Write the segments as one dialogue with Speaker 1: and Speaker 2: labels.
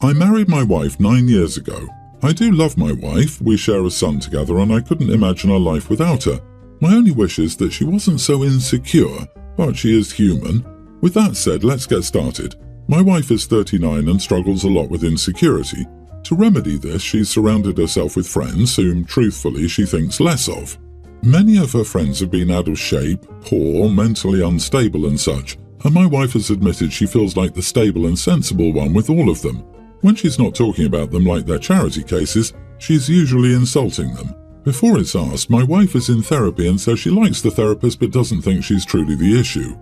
Speaker 1: I married my wife 9 years ago. I do love my wife, we share a son together, and I couldn't imagine our life without her. My only wish is that she wasn't so insecure, but she is human. With that said, let's get started. My wife is 39 and struggles a lot with insecurity. To remedy this, she's surrounded herself with friends whom, truthfully, she thinks less of. Many of her friends have been out of shape, poor, mentally unstable and such, and my wife has admitted she feels like the stable and sensible one with all of them. When she's not talking about them like they're charity cases, she's usually insulting them. Before it's asked, my wife is in therapy and says she likes the therapist but doesn't think she's truly the issue.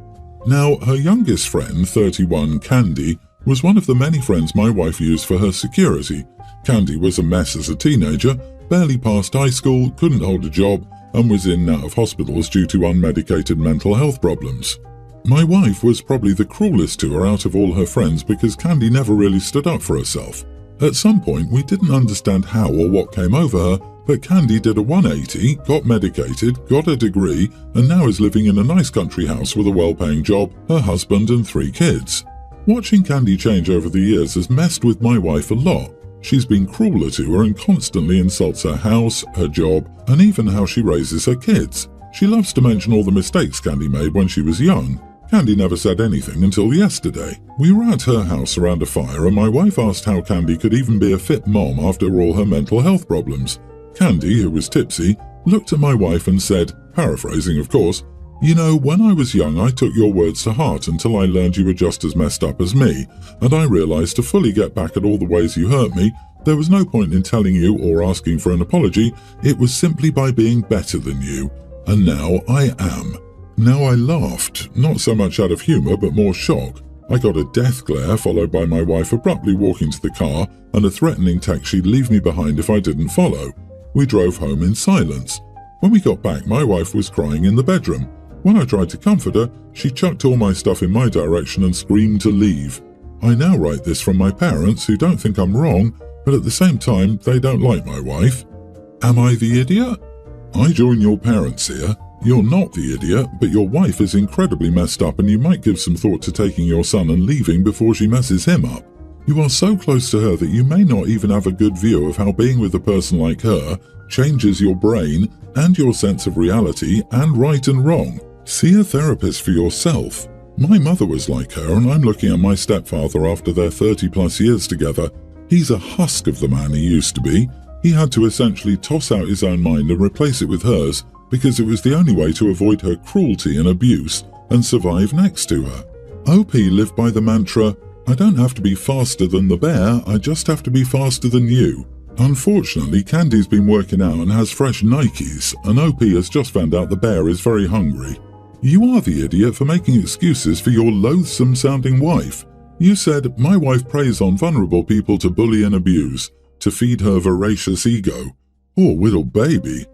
Speaker 1: Now, her youngest friend, 31, Candy, was one of the many friends my wife used for her security. Candy was a mess as a teenager, barely passed high school, couldn't hold a job, and was in and out of hospitals due to unmedicated mental health problems. My wife was probably the cruelest to her out of all her friends because Candy never really stood up for herself. At some point, we didn't understand how or what came over her, but Candy did a 180, got medicated, got a degree, and now is living in a nice country house with a well-paying job, her husband and 3 kids. Watching Candy change over the years has messed with my wife a lot. She's been crueler to her and constantly insults her house, her job, and even how she raises her kids. She loves to mention all the mistakes Candy made when she was young. Candy never said anything until yesterday. We were at her house around a fire and my wife asked how Candy could even be a fit mom after all her mental health problems. Candy, who was tipsy, looked at my wife and said, paraphrasing of course, "You know, when I was young I took your words to heart until I learned you were just as messed up as me, and I realized to fully get back at all the ways you hurt me, there was no point in telling you or asking for an apology, it was simply by being better than you. And now I am." Now I laughed, not so much out of humour but more shock. I got a death glare followed by my wife abruptly walking to the car and a threatening text she'd leave me behind if I didn't follow. We drove home in silence. When we got back, my wife was crying in the bedroom. When I tried to comfort her, she chucked all my stuff in my direction and screamed to leave. I now write this from my parents who don't think I'm wrong, but at the same time they don't like my wife. Am I the idiot? I join your parents here. You're not the idiot, but your wife is incredibly messed up and you might give some thought to taking your son and leaving before she messes him up. You are so close to her that you may not even have a good view of how being with a person like her changes your brain and your sense of reality and right and wrong. See a therapist for yourself. My mother was like her and I'm looking at my stepfather after their 30+ years together. He's a husk of the man he used to be. He had to essentially toss out his own mind and replace it with hers because it was the only way to avoid her cruelty and abuse and survive next to her. OP lived by the mantra, "I don't have to be faster than the bear, I just have to be faster than you." Unfortunately, Candy's been working out and has fresh Nikes, and OP has just found out the bear is very hungry. You are the idiot for making excuses for your loathsome-sounding wife. You said, "My wife preys on vulnerable people to bully and abuse, to feed her voracious ego." Poor little baby.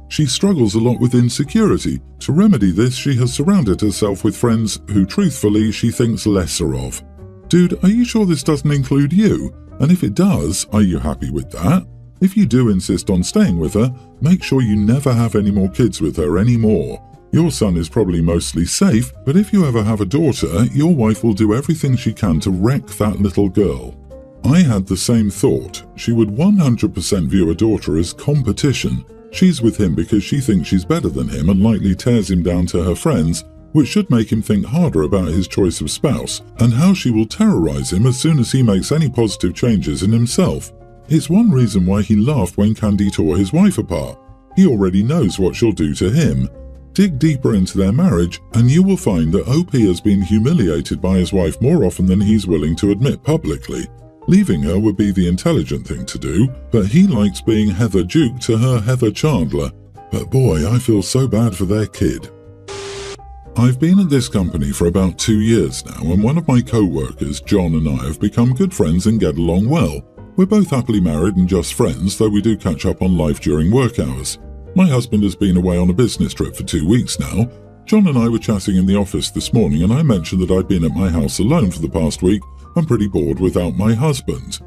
Speaker 1: She struggles a lot with insecurity. To remedy this, she has surrounded herself with friends who, truthfully, she thinks lesser of. Dude, are you sure this doesn't include you? And if it does, are you happy with that? If you do insist on staying with her, make sure you never have any more kids with her anymore. Your son is probably mostly safe, but if you ever have a daughter, your wife will do everything she can to wreck that little girl. I had the same thought. She would 100% view a daughter as competition. She's with him because she thinks she's better than him and likely tears him down to her friends, which should make him think harder about his choice of spouse and how she will terrorize him as soon as he makes any positive changes in himself. It's one reason why he laughed when Candy tore his wife apart. He already knows what she'll do to him. Dig deeper into their marriage and you will find that OP has been humiliated by his wife more often than he's willing to admit publicly. Leaving her would be the intelligent thing to do, but he likes being Heather Duke to her Heather Chandler. But boy, I feel so bad for their kid. I've been at this company for about 2 years now, and one of my co-workers, John, and I have become good friends and get along well. We're both happily married and just friends, though we do catch up on life during work hours. My husband has been away on a business trip for 2 weeks now. John and I were chatting in the office this morning and I mentioned that I'd been at my house alone for the past week and pretty bored without my husband.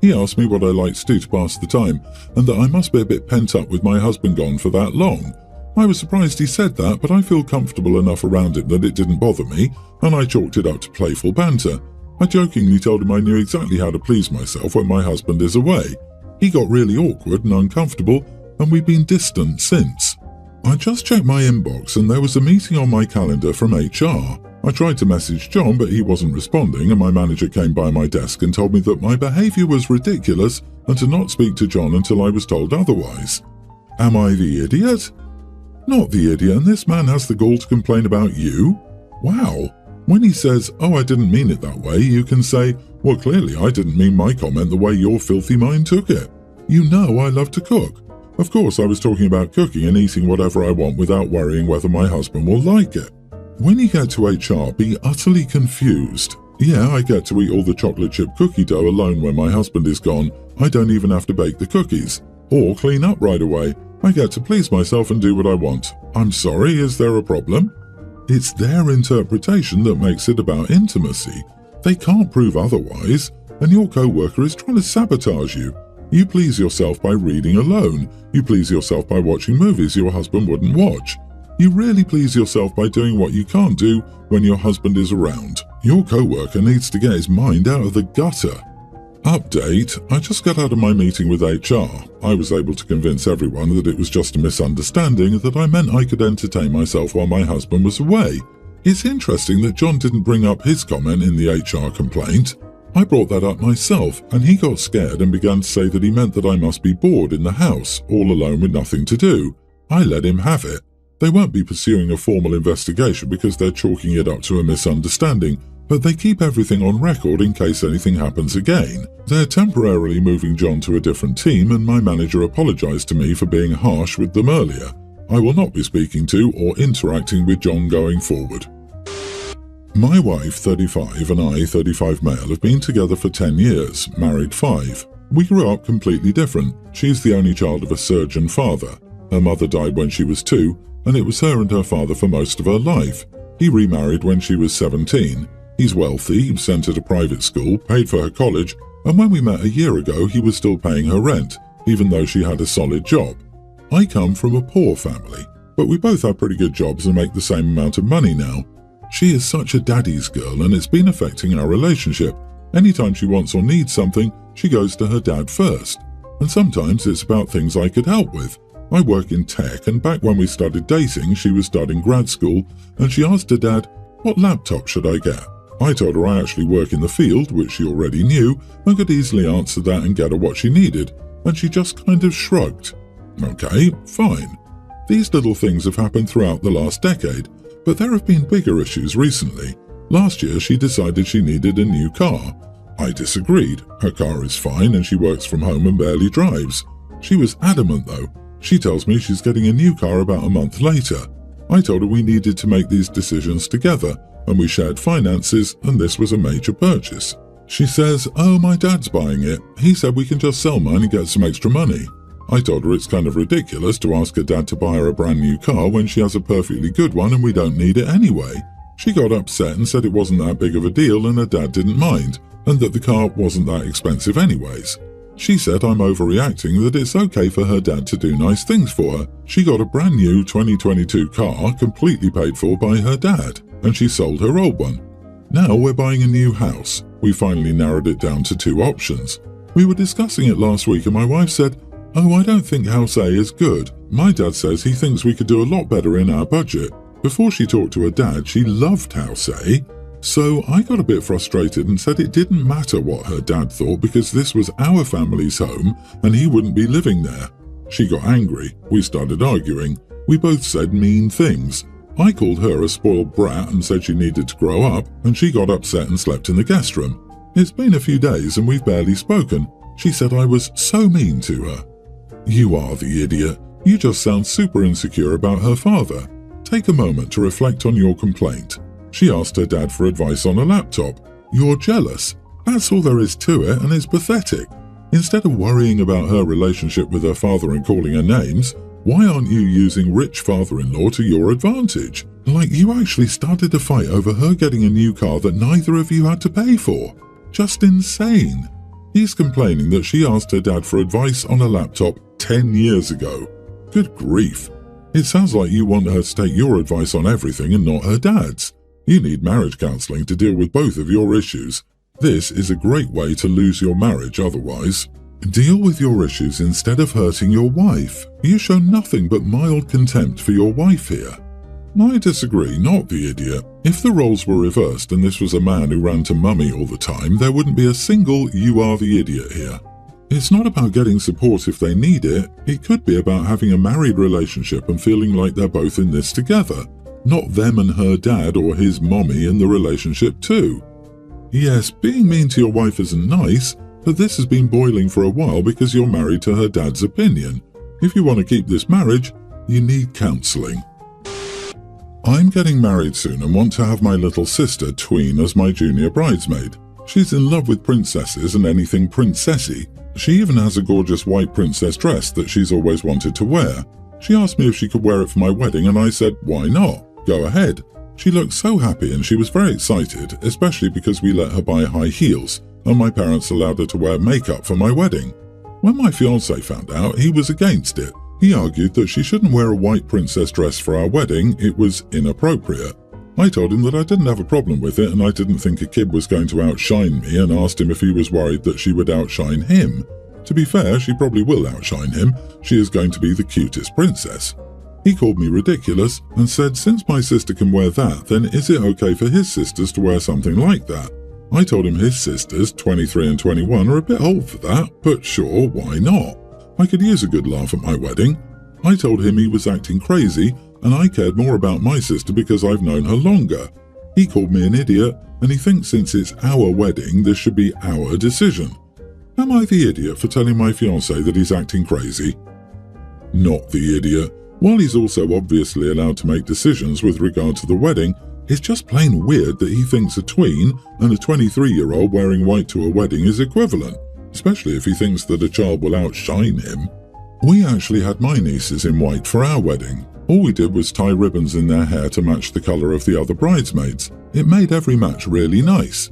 Speaker 1: He asked me what I like to do to pass the time and that I must be a bit pent up with my husband gone for that long. I was surprised he said that, but I feel comfortable enough around it that it didn't bother me and I chalked it up to playful banter. I jokingly told him I knew exactly how to please myself when my husband is away. He got really awkward and uncomfortable, and we've been distant since. I just checked my inbox and there was a meeting on my calendar from HR. I tried to message John, but he wasn't responding, and my manager came by my desk and told me that my behaviour was ridiculous and to not speak to John until I was told otherwise. Am I the idiot? Not the idiot, and this man has the gall to complain about you? Wow. When he says, "Oh, I didn't mean it that way," you can say, "Well, clearly I didn't mean my comment the way your filthy mind took it. You know I love to cook. Of course, I was talking about cooking and eating whatever I want without worrying whether my husband will like it." When you get to HR, be utterly confused. Yeah, I get to eat all the chocolate chip cookie dough alone when my husband is gone. I don't even have to bake the cookies. Or clean up right away. I get to please myself and do what I want. I'm sorry, is there a problem? It's their interpretation that makes it about intimacy. They can't prove otherwise, and your co-worker is trying to sabotage you. You please yourself by reading alone. You please yourself by watching movies your husband wouldn't watch. You really please yourself by doing what you can't do when your husband is around. Your co-worker needs to get his mind out of the gutter. Update, I just got out of my meeting with HR. I was able to convince everyone that it was just a misunderstanding, that I meant I could entertain myself while my husband was away. It's interesting that John didn't bring up his comment in the HR complaint. I brought that up myself, and he got scared and began to say that he meant that I must be bored in the house, all alone with nothing to do. I let him have it. They won't be pursuing a formal investigation because they're chalking it up to a misunderstanding, but they keep everything on record in case anything happens again. They're temporarily moving John to a different team, and my manager apologized to me for being harsh with them earlier. I will not be speaking to or interacting with John going forward. My wife, 35, and I, 35 male, have been together for 10 years, married 5. We grew up completely different. She's the only child of a surgeon father. Her mother died when she was 2, and it was her and her father for most of her life. He remarried when she was 17. He's wealthy, sent her to private school, paid for her college, and when we met a year ago, he was still paying her rent, even though she had a solid job. I come from a poor family, but we both have pretty good jobs and make the same amount of money now. She is such a daddy's girl, and it's been affecting our relationship. Anytime she wants or needs something, she goes to her dad first. And sometimes it's about things I could help with. I work in tech, and back when we started dating, she was starting grad school, and she asked her dad, "What laptop should I get?" I told her I actually work in the field, which she already knew, and could easily answer that and get her what she needed, and she just kind of shrugged. Okay, fine. These little things have happened throughout the last decade, but there have been bigger issues recently. Last year she decided she needed a new car. I disagreed. Her car is fine and she works from home and barely drives. She was adamant though. She tells me she's getting a new car about a month later. I told her we needed to make these decisions together, and we shared finances, and this was a major purchase. She says, "Oh, my dad's buying it. He said we can just sell mine and get some extra money." I told her it's kind of ridiculous to ask her dad to buy her a brand new car when she has a perfectly good one and we don't need it anyway. She got upset and said it wasn't that big of a deal and her dad didn't mind, and that the car wasn't that expensive anyways. She said I'm overreacting, that it's okay for her dad to do nice things for her. She got a brand new 2022 car completely paid for by her dad, and she sold her old one. Now we're buying a new house. We finally narrowed it down to 2 options. We were discussing it last week and my wife said, "Oh, I don't think House A is good. My dad says he thinks we could do a lot better in our budget." Before she talked to her dad, she loved House A. So I got a bit frustrated and said it didn't matter what her dad thought because this was our family's home and he wouldn't be living there. She got angry. We started arguing. We both said mean things. I called her a spoiled brat and said she needed to grow up, and she got upset and slept in the guest room. It's been a few days and we've barely spoken. She said I was so mean to her. You are the idiot. You just sound super insecure about her father. Take a moment to reflect on your complaint. She asked her dad for advice on a laptop. You're jealous. That's all there is to it, and it's pathetic. Instead of worrying about her relationship with her father and calling her names, why aren't you using rich father-in-law to your advantage? Like you actually started a fight over her getting a new car that neither of you had to pay for. Just insane. He's complaining that she asked her dad for advice on a laptop 10 years ago. Good grief. It sounds like you want her to take your advice on everything and not her dad's. You need marriage counseling to deal with both of your issues. This is a great way to lose your marriage otherwise. Deal with your issues instead of hurting your wife. You show nothing but mild contempt for your wife here. I disagree, not the idiot. If the roles were reversed and this was a man who ran to mummy all the time, there wouldn't be a single "you are the idiot" here. It's not about getting support if they need it. It could be about having a married relationship and feeling like they're both in this together, not them and her dad or his mommy in the relationship too. Yes, being mean to your wife isn't nice, but this has been boiling for a while because you're married to her dad's opinion. If you want to keep this marriage, you need counselling. I'm getting married soon and want to have my little sister, Tween, as my junior bridesmaid. She's in love with princesses and anything princessy. She even has a gorgeous white princess dress that she's always wanted to wear. She asked me if she could wear it for my wedding and I said, why not? Go ahead. She looked so happy and she was very excited, especially because we let her buy high heels and my parents allowed her to wear makeup for my wedding. When my fiancé found out, he was against it. He argued that she shouldn't wear a white princess dress for our wedding, it was inappropriate. I told him that I didn't have a problem with it and I didn't think a kid was going to outshine me and asked him if he was worried that she would outshine him. To be fair, she probably will outshine him. She is going to be the cutest princess. He called me ridiculous and said since my sister can wear that, then is it okay for his sisters to wear something like that? I told him his sisters, 23 and 21, are a bit old for that, but sure, why not? I could use a good laugh at my wedding. I told him he was acting crazy and I cared more about my sister because I've known her longer. He called me an idiot and he thinks since it's our wedding, this should be our decision. Am I the idiot for telling my fiancé that he's acting crazy? Not the idiot. While he's also obviously allowed to make decisions with regard to the wedding, it's just plain weird that he thinks a tween and a 23-year-old wearing white to a wedding is equivalent, especially if he thinks that a child will outshine him. We actually had my nieces in white for our wedding. All we did was tie ribbons in their hair to match the colour of the other bridesmaids. It made every match really nice.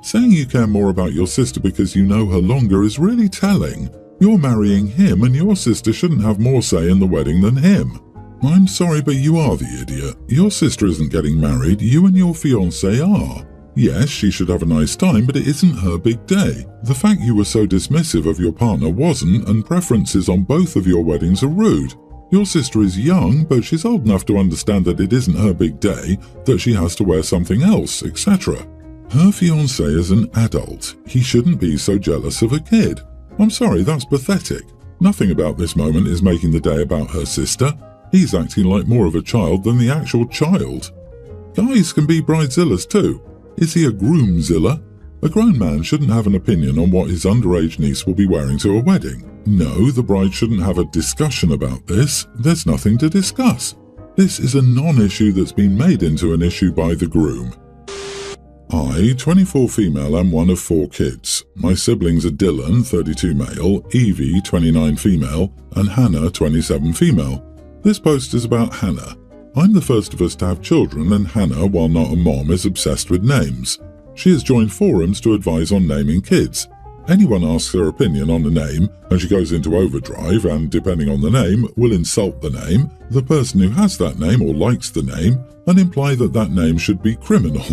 Speaker 1: Saying you care more about your sister because you know her longer is really telling. You're marrying him and your sister shouldn't have more say in the wedding than him. I'm sorry, but you are the idiot. Your sister isn't getting married, you and your fiancé are. Yes, she should have a nice time, but it isn't her big day. The fact you were so dismissive of your partner wasn't, and preferences on both of your weddings are rude. Your sister is young, but she's old enough to understand that it isn't her big day, that she has to wear something else, etc. Her fiancé is an adult. He shouldn't be so jealous of a kid. I'm sorry, that's pathetic. Nothing about this moment is making the day about her sister. He's acting like more of a child than the actual child. Guys can be bridezillas too. Is he a groomzilla? A grown man shouldn't have an opinion on what his underage niece will be wearing to a wedding. No, the bride shouldn't have a discussion about this. There's nothing to discuss. This is a non-issue that's been made into an issue by the groom. I, 24 female, am one of 4 kids. My siblings are Dylan, 32 male, Evie, 29 female, and Hannah, 27 female. This post is about Hannah. I'm the first of us to have children, and Hannah, while not a mom, is obsessed with names. She has joined forums to advise on naming kids. Anyone asks her opinion on a name, and she goes into overdrive and, depending on the name, will insult the name, the person who has that name or likes the name, and imply that that name should be criminal.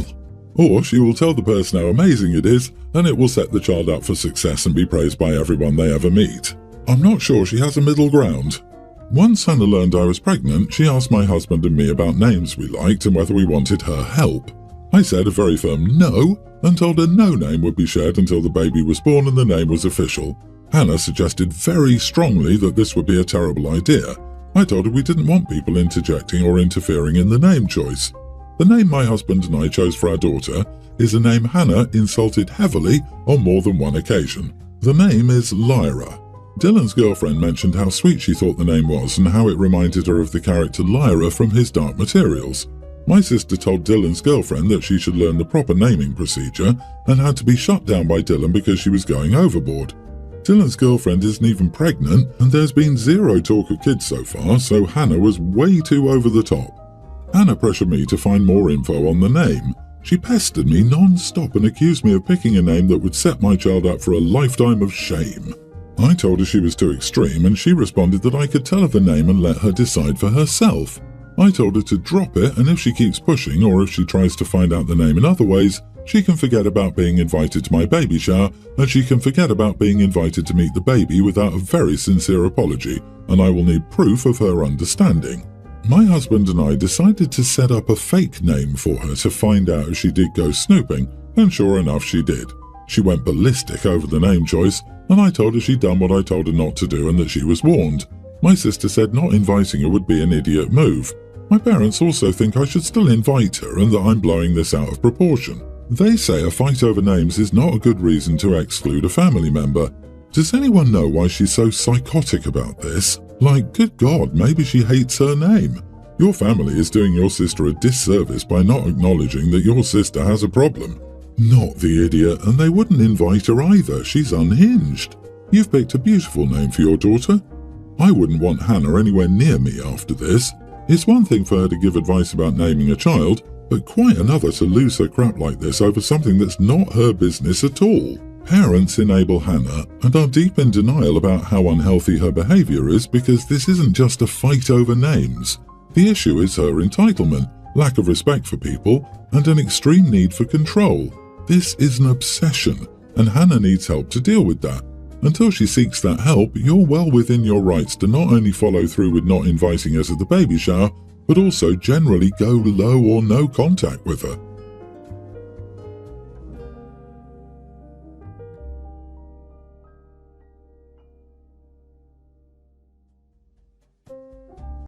Speaker 1: Or she will tell the person how amazing it is, and it will set the child up for success and be praised by everyone they ever meet. I'm not sure she has a middle ground. Once Hannah learned I was pregnant, she asked my husband and me about names we liked and whether we wanted her help. I said a very firm no, and told her no name would be shared until the baby was born and the name was official. Hannah suggested very strongly that this would be a terrible idea. I told her we didn't want people interjecting or interfering in the name choice. The name my husband and I chose for our daughter is a name Hannah insulted heavily on more than one occasion. The name is Lyra. Dylan's girlfriend mentioned how sweet she thought the name was and how it reminded her of the character Lyra from his Dark Materials. My sister told Dylan's girlfriend that she should learn the proper naming procedure and had to be shut down by Dylan because she was going overboard. Dylan's girlfriend isn't even pregnant and there's been zero talk of kids so far, so Hannah was way too over the top. Hannah pressured me to find more info on the name. She pestered me non-stop and accused me of picking a name that would set my child up for a lifetime of shame. I told her she was too extreme and she responded that I could tell her the name and let her decide for herself. I told her to drop it and if she keeps pushing or if she tries to find out the name in other ways, She can forget about being invited to my baby shower, and she can forget about being invited to meet the baby without a very sincere apology, and I will need proof of her understanding. My husband and I decided to set up a fake name for her to find out if she did go snooping, and sure enough she did. She went ballistic over the name choice, and I told her she'd done what I told her not to do and that she was warned. My sister said not inviting her would be an idiot move. My parents also think I should still invite her and that I'm blowing this out of proportion. They say a fight over names is not a good reason to exclude a family member. Does anyone know why she's so psychotic about this? Like, good God, maybe she hates her name. Your family is doing your sister a disservice by not acknowledging that your sister has a problem. Not the idiot, and they wouldn't invite her either. She's unhinged. You've picked a beautiful name for your daughter. I wouldn't want Hannah anywhere near me after this. It's one thing for her to give advice about naming a child, but quite another to lose her crap like this over something that's not her business at all. Parents enable Hannah and are deep in denial about how unhealthy her behavior is because this isn't just a fight over names. The issue is her entitlement, lack of respect for people, and an extreme need for control. This is an obsession, and Hannah needs help to deal with that. Until she seeks that help, you're well within your rights to not only follow through with not inviting her to the baby shower, but also generally go low or no contact with her.